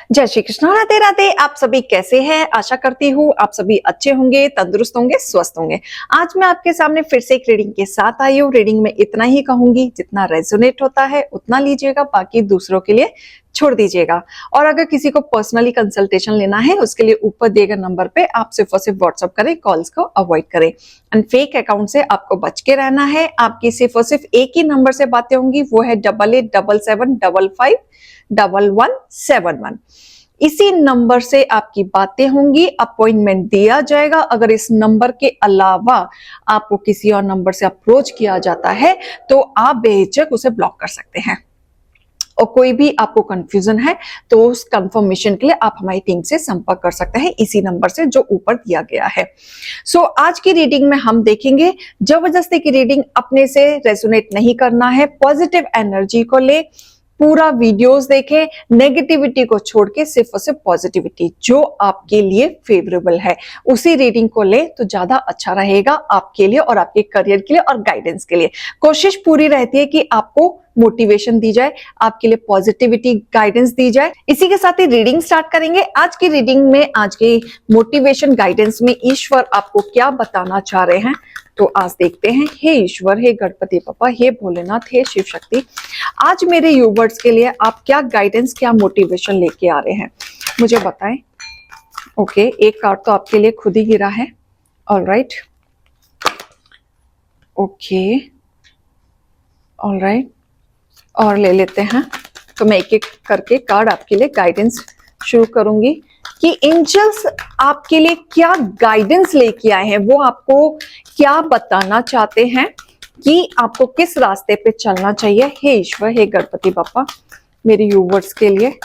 जय श्री कृष्ण, राधे राधे। आप सभी कैसे हैं? आशा करती हूँ आप सभी अच्छे होंगे, तंदुरुस्त होंगे, स्वस्थ होंगे। आज मैं आपके सामने फिर से एक रीडिंग के साथ आई हूँ। रीडिंग में इतना ही कहूंगी, जितना रेजोनेट होता है उतना लीजिएगा, बाकी दूसरों के लिए छोड़ दीजिएगा। और अगर किसी को पर्सनली कंसल्टेशन लेना है, उसके लिए ऊपर दिए गए नंबर पे आप सिर्फ और सिर्फ व्हाट्सअप करें, कॉल्स को अवॉइड करें। एंड फेक अकाउंट से आपको बच के रहना है। आपकी सिर्फ और सिर्फ एक ही नंबर से बातें होंगी, वो है 8877551171। इसी नंबर से आपकी बातें होंगी, अपॉइंटमेंट दिया जाएगा। अगर इस नंबर के अलावा आपको किसी और नंबर से अप्रोच किया जाता है तो आप बेहिचक उसे ब्लॉक कर सकते हैं। और कोई भी आपको कंफ्यूजन है तो उस कंफर्मेशन के लिए आप हमारी टीम से संपर्क कर सकते हैं इसी नंबर से जो ऊपर दिया गया है। आज की रीडिंग में हम देखेंगे, जबरदस्ती की रीडिंग अपने से रेजोनेट नहीं करना है। पॉजिटिव एनर्जी को ले, पूरा वीडियोस देखें, नेगेटिविटी को छोड़ के सिर्फ और सिर्फ पॉजिटिविटी जो आपके लिए फेवरेबल है उसी रीडिंग को ले तो ज्यादा अच्छा रहेगा आपके लिए और आपके करियर के लिए और गाइडेंस के लिए। कोशिश पूरी रहती है कि आपको मोटिवेशन दी जाए, आपके लिए पॉजिटिविटी गाइडेंस दी जाए। इसी के साथ ही रीडिंग स्टार्ट करेंगे। आज की रीडिंग में, आज की मोटिवेशन गाइडेंस में ईश्वर आपको क्या बताना चाह रहे हैं तो आज देखते हैं। हे ईश्वर, हे गणपति बप्पा, हे भोलेनाथ, हे शिव शक्ति, आज मेरे यूवर्स के लिए आप क्या गाइडेंस, क्या मोटिवेशन लेके आ रहे हैं मुझे बताएं। ओके, एक कार्ड तो आपके लिए खुद ही गिरा है। ऑलराइट, ओके, ऑलराइट, और ले लेते हैं। तो मैं एक एक करके कार्ड आपके लिए गाइडेंस शुरू करूंगी कि एंजल्स आपके लिए क्या गाइडेंस लेके आए हैं, वो आपको क्या बताना चाहते हैं कि आपको किस रास्ते पे चलना चाहिए। हे ईश्वर, हे गणपति बप्पा, मेरे यूवर्स के लिए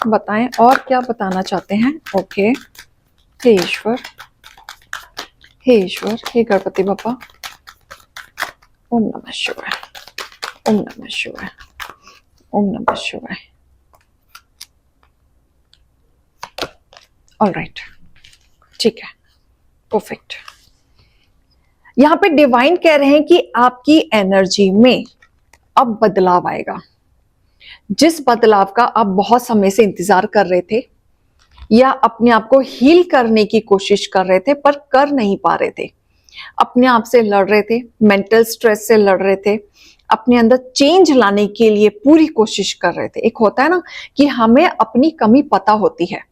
बताएं और क्या बताना चाहते हैं। ओके, हे ईश्वर, हे ईश्वर, हे गणपति बप्पा, ओम नमः शिवाय, ओम नमः शिवाय, ओम नमः शिवाय। ऑलराइट, ठीक है, परफेक्ट। यहां पे डिवाइन कह रहे हैं कि आपकी एनर्जी में अब बदलाव आएगा। जिस बदलाव का आप बहुत समय से इंतजार कर रहे थे या अपने आप को हील करने की कोशिश कर रहे थे पर कर नहीं पा रहे थे, अपने आप से लड़ रहे थे, मेंटल स्ट्रेस से लड़ रहे थे, अपने अंदर चेंज लाने के लिए पूरी कोशिश कर रहे थे। एक होता है ना कि हमें अपनी कमी पता होती है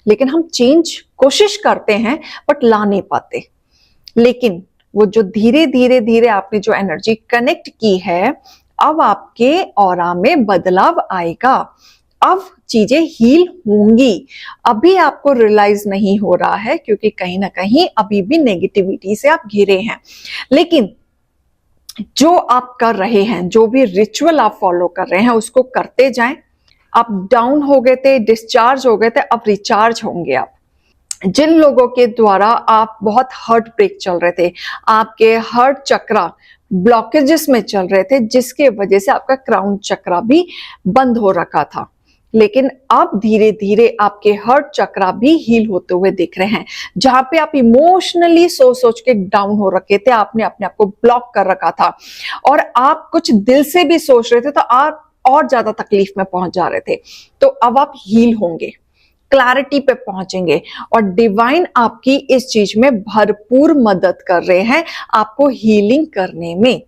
लेकिन हम चेंज कोशिश करते हैं बट ला नहीं पाते। लेकिन वो जो धीरे धीरे धीरे आपने जो एनर्जी कनेक्ट की है, अब आपके ऑरा में बदलाव आएगा, अब चीजें हील होंगी। अभी आपको रियलाइज नहीं हो रहा है क्योंकि कहीं ना कहीं अभी भी नेगेटिविटी से आप घिरे हैं। लेकिन जो आप कर रहे हैं, जो भी रिचुअल आप फॉलो कर रहे हैं उसको करते जाएं। आप डाउन हो गए थे, डिस्चार्ज हो गए थे, अब रिचार्ज होंगे आप। जिन लोगों के द्वारा आप बहुत हार्ट ब्रेक चल रहे थे, आपके हार्ट चक्रा ब्लॉकेजेस में चल रहे थे, जिसके वजह से आपका क्राउन चक्रा भी बंद हो रखा था, लेकिन अब धीरे धीरे आपके हार्ट चक्रा भी हील होते हुए दिख रहे हैं। जहां पे आप इमोशनली सोच सोच के डाउन हो रखे थे, आपने अपने आप को ब्लॉक कर रखा था और आप कुछ दिल से भी सोच रहे थे तो आप और ज्यादा तकलीफ में पहुंच जा रहे थे, तो अब आप हील होंगे, क्लैरिटी पे पहुंचेंगे और डिवाइन आपकी इस चीज में भरपूर मदद कर रहे हैं, आपको हीलिंग करने में।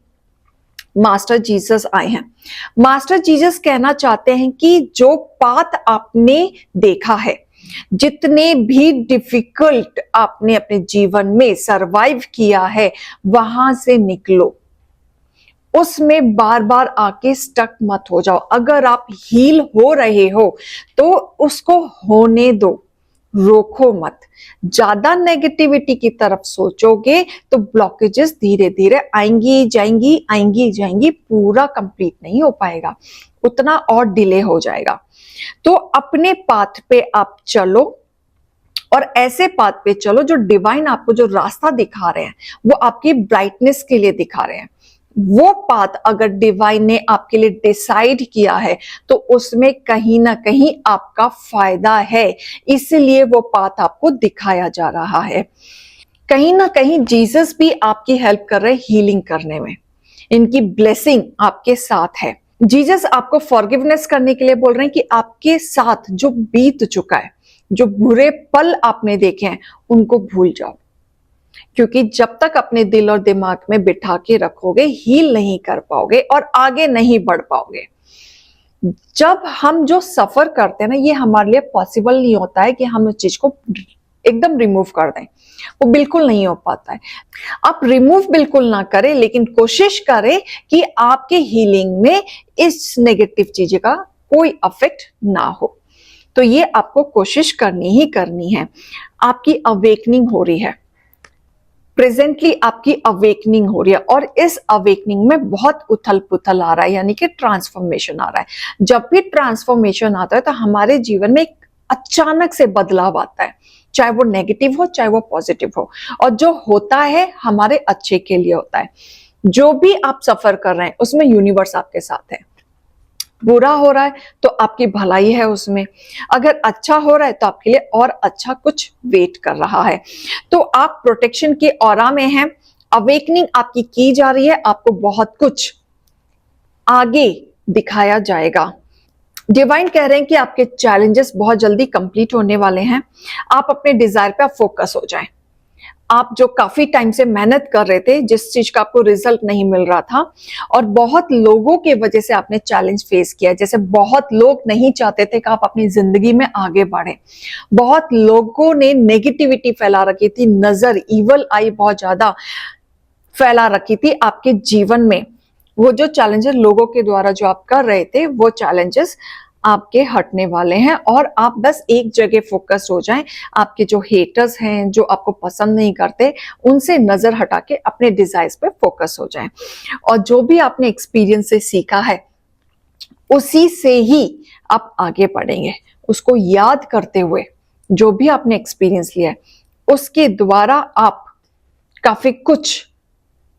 मास्टर जीसस आए हैं। मास्टर जीसस कहना चाहते हैं कि जो पाथ आपने देखा है, जितने भी डिफिकल्ट आपने अपने जीवन में सरवाइव किया है, वहां से निकलो, उसमें बार बार आके स्टक मत हो जाओ। अगर आप हील हो रहे हो तो उसको होने दो, रोको मत। ज्यादा नेगेटिविटी की तरफ सोचोगे तो ब्लॉकेजेस धीरे धीरे आएंगी जाएंगी, आएंगी जाएंगी, पूरा कंप्लीट नहीं हो पाएगा, उतना और डिले हो जाएगा। तो अपने पाथ पे आप चलो और ऐसे पाथ पे चलो जो डिवाइन आपको जो रास्ता दिखा रहे हैं वो आपकी ब्राइटनेस के लिए दिखा रहे हैं। वो पाथ अगर डिवाइन ने आपके लिए डिसाइड किया है तो उसमें कहीं ना कहीं आपका फायदा है, इसलिए वो पाथ आपको दिखाया जा रहा है। कहीं ना कहीं जीसस भी आपकी हेल्प कर रहे हैं हीलिंग करने में, इनकी ब्लेसिंग आपके साथ है। जीसस आपको फॉरगिवनेस करने के लिए बोल रहे हैं कि आपके साथ जो बीत चुका है, जो बुरे पल आपने देखे हैं, उनको भूल जाओ। क्योंकि जब तक अपने दिल और दिमाग में बिठा के रखोगे, हील नहीं कर पाओगे और आगे नहीं बढ़ पाओगे। जब हम जो सफर करते हैं ना, ये हमारे लिए पॉसिबल नहीं होता है कि हम उस चीज को एकदम रिमूव कर दें, वो बिल्कुल नहीं हो पाता है। आप रिमूव बिल्कुल ना करें, लेकिन कोशिश करें कि आपके हीलिंग में इस नेगेटिव चीज का कोई अफेक्ट ना हो। तो ये आपको कोशिश करनी ही करनी है। आपकी अवेकनिंग हो रही है, प्रेजेंटली आपकी अवेकनिंग हो रही है, और इस अवेकनिंग में बहुत उथल पुथल आ रहा है, यानी कि ट्रांसफॉर्मेशन आ रहा है। जब भी ट्रांसफॉर्मेशन आता है तो हमारे जीवन में एक अचानक से बदलाव आता है, चाहे वो नेगेटिव हो चाहे वो पॉजिटिव हो, और जो होता है हमारे अच्छे के लिए होता है। जो भी आप सफर कर रहे हैं उसमें यूनिवर्स आपके साथ है। बुरा हो रहा है तो आपकी भलाई है उसमें, अगर अच्छा हो रहा है तो आपके लिए और अच्छा कुछ वेट कर रहा है। तो आप प्रोटेक्शन के ऑरा में हैं, अवेकनिंग आपकी की जा रही है, आपको बहुत कुछ आगे दिखाया जाएगा। डिवाइन कह रहे हैं कि आपके चैलेंजेस बहुत जल्दी कंप्लीट होने वाले हैं। आप अपने डिजायर पे आप फोकस हो जाएं। आप जो काफी टाइम से मेहनत कर रहे थे, जिस चीज का आपको रिजल्ट नहीं मिल रहा था, और बहुत लोगों के वजह से आपने चैलेंज फेस किया, जैसे बहुत लोग नहीं चाहते थे कि आप अपनी जिंदगी में आगे बढ़े, बहुत लोगों ने नेगेटिविटी फैला रखी थी, नजर, इवल आई बहुत ज्यादा फैला रखी थी आपके जीवन में। वो जो चैलेंजेस लोगों के द्वारा जो आप कर रहे थे, वो चैलेंजेस आपके हटने वाले हैं, और आप बस एक जगह फोकस हो जाएं। आपके जो हेटर्स हैं, जो आपको पसंद नहीं करते, उनसे नजर हटा के अपने डिजायर्स पे फोकस हो जाएं। और जो भी आपने एक्सपीरियंस से सीखा है, उसी से ही आप आगे बढ़ेंगे। उसको याद करते हुए जो भी आपने एक्सपीरियंस लिया है, उसके द्वारा आप काफी कुछ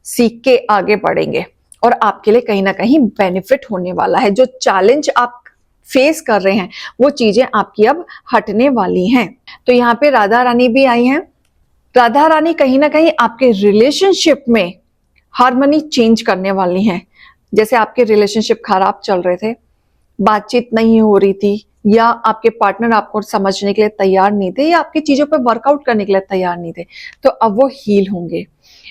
सीख के आगे बढ़ेंगे, और आपके लिए कहीं ना कहीं बेनिफिट होने वाला है। जो चैलेंज आप फेस कर रहे हैं, वो चीजें आपकी अब हटने वाली हैं। तो यहाँ पे राधा रानी भी आई हैं। राधा रानी कहीं ना कहीं आपके रिलेशनशिप में हार्मनी चेंज करने वाली हैं। जैसे आपके रिलेशनशिप खराब चल रहे थे, बातचीत नहीं हो रही थी, या आपके पार्टनर आपको समझने के लिए तैयार नहीं थे, या आपकी चीजों पर वर्कआउट करने के लिए तैयार नहीं थे, तो अब वो हील होंगे,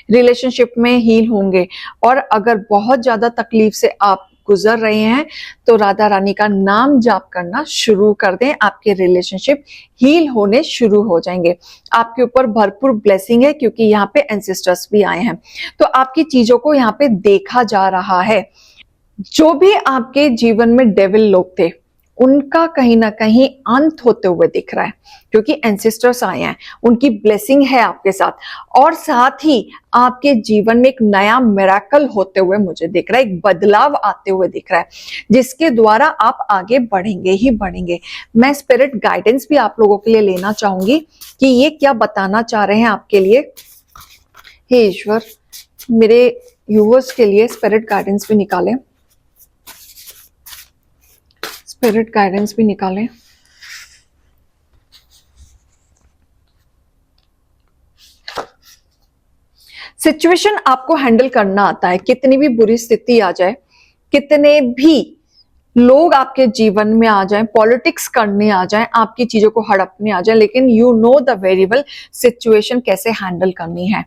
रिलेशनशिप में हील होंगे। और अगर बहुत ज्यादा तकलीफ से आप गुजर रहे हैं, तो राधा रानी का नाम जाप करना शुरू कर दें, आपके रिलेशनशिप हील होने शुरू हो जाएंगे। आपके ऊपर भरपूर ब्लेसिंग है, क्योंकि यहाँ पे एंसेस्टर्स भी आए हैं, तो आपकी चीजों को यहाँ पे देखा जा रहा है। जो भी आपके जीवन में डेविल लोग थे, उनका कहीं ना कहीं अंत होते हुए दिख रहा है, क्योंकि एंसेस्टर्स आए हैं, उनकी ब्लेसिंग है आपके साथ, और साथ ही आपके जीवन में एक नया मिरेकल होते हुए मुझे दिख रहा है, एक बदलाव आते हुए दिख रहा है, जिसके द्वारा आप आगे बढ़ेंगे ही बढ़ेंगे। मैं स्पिरिट गाइडेंस भी आप लोगों के लिए लेना चाहूंगी कि ये क्या बताना चाह रहे हैं आपके लिए। हे ईश्वर, मेरे व्यूअर्स के लिए स्पिरिट गाइडेंस भी निकालें, स्पिरिट गाइडेंस भी निकालें। सिचुएशन आपको हैंडल करना आता है, कितनी भी बुरी स्थिति आ जाए, कितने भी लोग आपके जीवन में आ जाएं, पॉलिटिक्स करने आ जाएं, आपकी चीजों को हड़पने आ जाएं, लेकिन you know the variable situation कैसे हैंडल करनी है।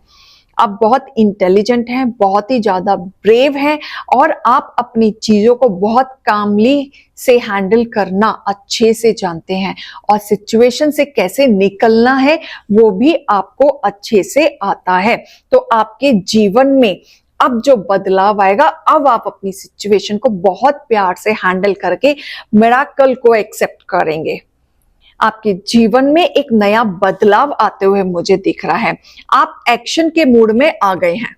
आप बहुत इंटेलिजेंट हैं, बहुत ही ज्यादा ब्रेव हैं, और आप अपनी चीजों को बहुत कामली से हैंडल करना अच्छे से जानते हैं, और सिचुएशन से कैसे निकलना है वो भी आपको अच्छे से आता है। तो आपके जीवन में अब जो बदलाव आएगा, अब आप अपनी सिचुएशन को बहुत प्यार से हैंडल करके मिरेकल को एक्सेप्ट करेंगे। आपके जीवन में एक नया बदलाव आते हुए मुझे दिख रहा है। आप एक्शन के मूड में आ गए हैं।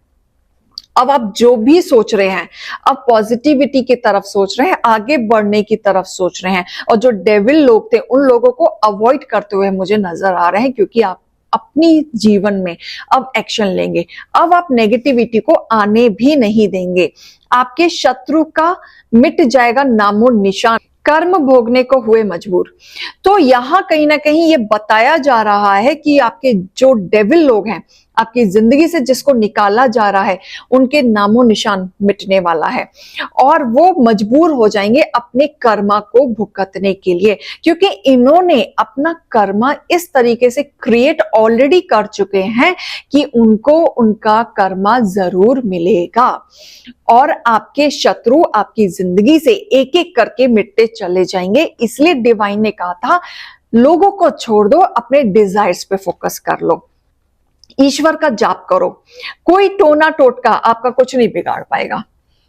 अब आप जो भी सोच रहे हैं, अब पॉजिटिविटी की तरफ सोच रहे हैं, आगे बढ़ने की तरफ सोच रहे हैं, और जो डेविल लोग थे उन लोगों को अवॉइड करते हुए मुझे नजर आ रहे हैं, क्योंकि आप अपनी जीवन में अब एक्शन लेंगे। अब आप नेगेटिविटी को आने भी नहीं देंगे। आपके शत्रु का मिट जाएगा नामो निशान, कर्म भोगने को हुए मजबूर। तो यहां कहीं ना कहीं ये बताया जा रहा है कि आपके जो डेविल लोग हैं, आपकी जिंदगी से जिसको निकाला जा रहा है उनके नामो निशान मिटने वाला है और वो मजबूर हो जाएंगे अपने कर्मा को भुगतने के लिए, क्योंकि इन्होंने अपना कर्मा इस तरीके से क्रिएट ऑलरेडी कर चुके हैं कि उनको उनका कर्मा जरूर मिलेगा। और आपके शत्रु आपकी जिंदगी से एक एक करके मिटते चले जाएंगे। इसलिए डिवाइन ने कहा था लोगों को छोड़ दो, अपने डिजायर्स पे फोकस कर लो, ईश्वर का जाप करो, कोई टोना टोटका आपका कुछ नहीं बिगाड़ पाएगा।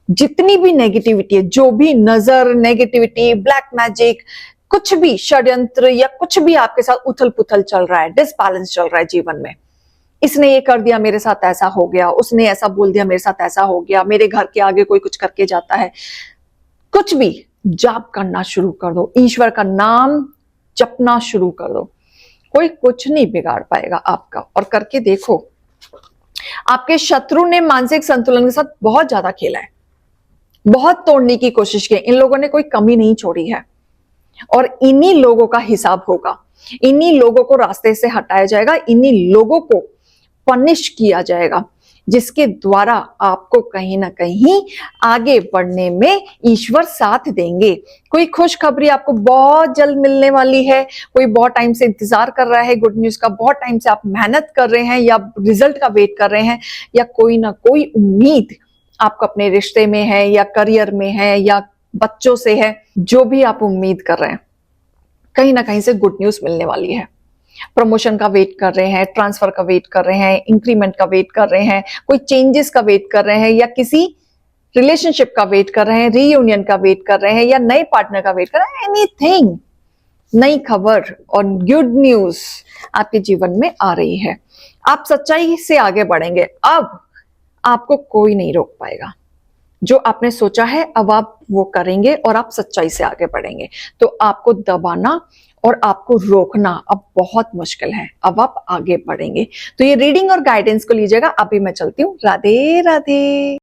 जितनी भी नेगेटिविटी है, जो भी नजर, नेगेटिविटी, ब्लैक मैजिक, कुछ भी षड्यंत्र या कुछ भी आपके साथ उथल पुथल चल रहा है, डिसबैलेंस चल रहा है जीवन में, इसने ये कर दिया मेरे साथ ऐसा हो गया, उसने ऐसा बोल दिया मेरे साथ ऐसा हो गया, मेरे घर के आगे कोई कुछ करके जाता है, कुछ भी जाप करना शुरू कर दो, ईश्वर का नाम जपना शुरू कर दो, कोई कुछ नहीं बिगाड़ पाएगा आपका। और करके देखो, आपके शत्रु ने मानसिक संतुलन के साथ बहुत ज्यादा खेला है, बहुत तोड़ने की कोशिश की, इन लोगों ने कोई कमी नहीं छोड़ी है और इन्हीं लोगों का हिसाब होगा, इन्हीं लोगों को रास्ते से हटाया जाएगा, इन्हीं लोगों को पनिश किया जाएगा, जिसके द्वारा आपको कहीं ना कहीं आगे बढ़ने में ईश्वर साथ देंगे। कोई खुशखबरी आपको बहुत जल्द मिलने वाली है, कोई बहुत टाइम से इंतजार कर रहा है गुड न्यूज का, बहुत टाइम से आप मेहनत कर रहे हैं या रिजल्ट का वेट कर रहे हैं, या कोई ना कोई उम्मीद आपको अपने रिश्ते में है या करियर में है या बच्चों से है, जो भी आप उम्मीद कर रहे हैं कहीं ना कहीं से गुड न्यूज मिलने वाली है। प्रमोशन का वेट कर रहे हैं, ट्रांसफर का वेट कर रहे हैं, इंक्रीमेंट का वेट कर रहे हैं, कोई चेंजेस का वेट कर रहे हैं या किसी रिलेशनशिप का वेट कर रहे हैं, रीयूनियन का वेट कर रहे हैं या नए पार्टनर का वेट कर रहे हैं, एनीथिंग, नई खबर और गुड न्यूज आपके जीवन में आ रही है। आप सच्चाई से आगे बढ़ेंगे, अब आपको कोई नहीं रोक पाएगा। जो आपने सोचा है अब आप वो करेंगे और आप सच्चाई से आगे बढ़ेंगे। तो आपको दबाना और आपको रोकना अब बहुत मुश्किल है, अब आप आगे बढ़ेंगे। तो ये रीडिंग और गाइडेंस को लीजिएगा। अभी मैं चलती हूँ, राधे राधे।